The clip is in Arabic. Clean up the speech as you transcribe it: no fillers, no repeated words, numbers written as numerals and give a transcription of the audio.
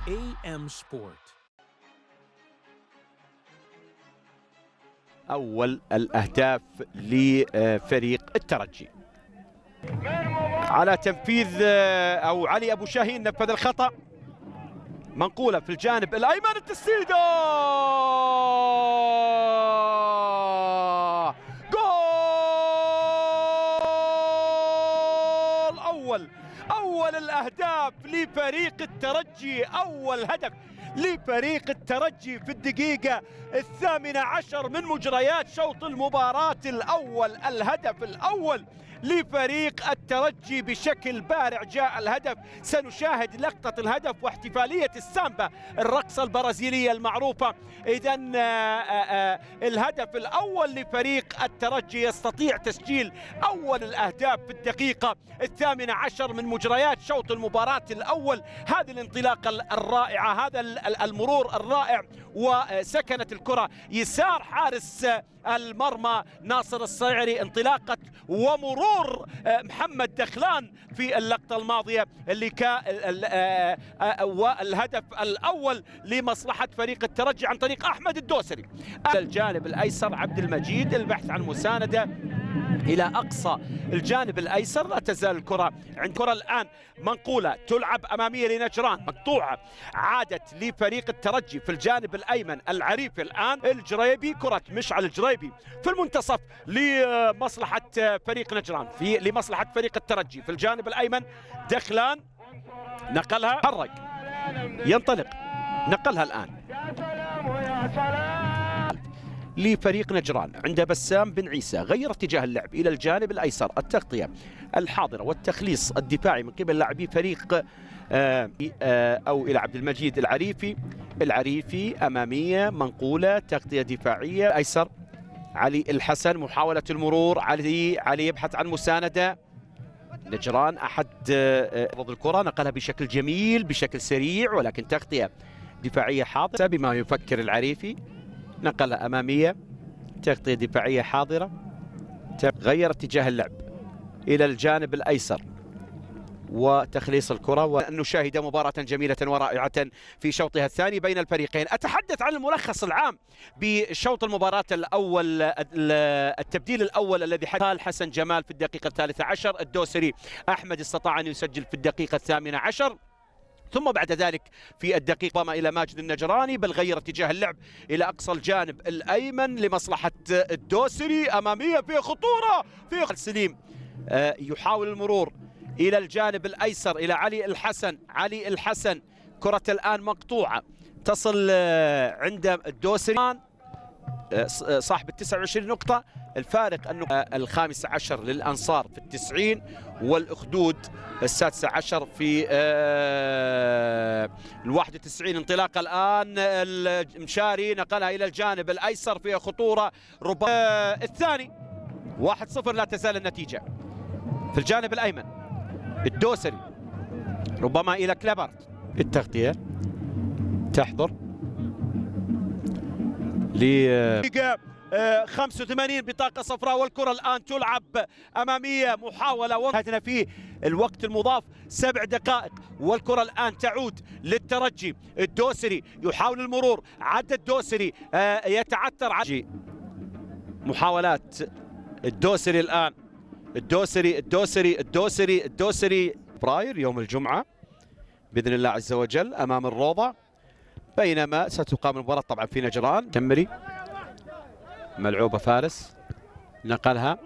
AM Sport. أول الأهداف لفريق الترجي على تنفيذ أو علي أبو شاهين نفذ الخطأ. منقولة في الجانب الأيمن، التسديدة جول. أول الأهداف لفريق الترجي، أول هدف لفريق الترجي في الدقيقة 18 من مجريات شوط المباراة الأول. الهدف الأول لفريق الترجي بشكل بارع جاء الهدف. سنشاهد لقطة الهدف واحتفالية السامبا، الرقصة البرازيلية المعروفة. إذن الهدف الأول لفريق الترجي يستطيع تسجيل أول الأهداف في الدقيقة 18 من مجريات شوط المباراة الأول. هذه الانطلاقة الرائعة، هذا المرور الرائع، وسكنت الكرة يسار حارس المرمى ناصر الصيعري. انطلاقة ومرور محمد دخلان في اللقطة الماضية اللي كان والهدف الأول لمصلحة فريق الترجي عن طريق أحمد الدوسري. الجانب الأيسر عبد المجيد، البحث عن مساندة إلى أقصى الجانب الأيسر. لا تزال الكرة عند كرة الآن منقولة تلعب أمامية لنجران، مقطوعة، عادت لفريق الترجي في الجانب الأيمن. العريفي الآن الجريبي، كرة مشعل الجريبي في المنتصف لمصلحة فريق نجران، لمصلحة فريق الترجي في الجانب الأيمن. دخلان نقلها، حرك، ينطلق، نقلها الآن لفريق نجران عند بسام بن عيسى. غير اتجاه اللعب إلى الجانب الأيسر. التغطية الحاضرة والتخليص الدفاعي من قبل لاعبي فريق أو إلى عبد المجيد العريفي. العريفي أمامية منقولة، تغطية دفاعية أيسر. علي الحسن، محاولة المرور، علي يبحث عن مساندة. نجران أحد ضد الكرة، نقلها بشكل جميل بشكل سريع، ولكن تغطية دفاعية حاضرة بما يفكر العريفي. نقلها أمامية، تغطية دفاعية حاضرة. غير اتجاه اللعب إلى الجانب الأيسر وتخليص الكرة، وأن نشاهد مباراة جميلة ورائعة في شوطها الثاني بين الفريقين. أتحدث عن الملخص العام بشوط المباراة الأول. التبديل الأول الذي حدث حسن جمال في الدقيقة 13، الدوسري أحمد استطاع أن يسجل في الدقيقة 18، ثم بعد ذلك في الدقيقة ضم إلى ماجد النجراني، بل غير اتجاه اللعب إلى أقصى الجانب الأيمن لمصلحة الدوسري. أمامية في خطورة في سليم، يحاول المرور إلى الجانب الأيسر إلى علي الحسن. علي الحسن، كرة الآن مقطوعة تصل عند الدوسري صاحب 29 نقطة. الفارق أنه 15 للأنصار في 90، والأخدود 16 في 91. انطلاقة الآن المشاري، نقلها إلى الجانب الأيسر في خطورة ربما الثاني. 1-0 لا تزال النتيجة. في الجانب الأيمن الدوسري ربما إلى كليبرت. التغطية تحضر 85 بطاقة صفراء، والكرة الآن تلعب أمامية. محاولة وانتهت في الوقت المضاف 7 دقائق، والكرة الآن تعود للترجي. الدوسري يحاول المرور، عد الدوسري يتعثر. محاولات الدوسري الآن، الدوسري فبراير يوم الجمعة بإذن الله عز وجل أمام الروضة، بينما ستقام المباراة طبعا في نجران. تمري ملعوبة، فارس نقلها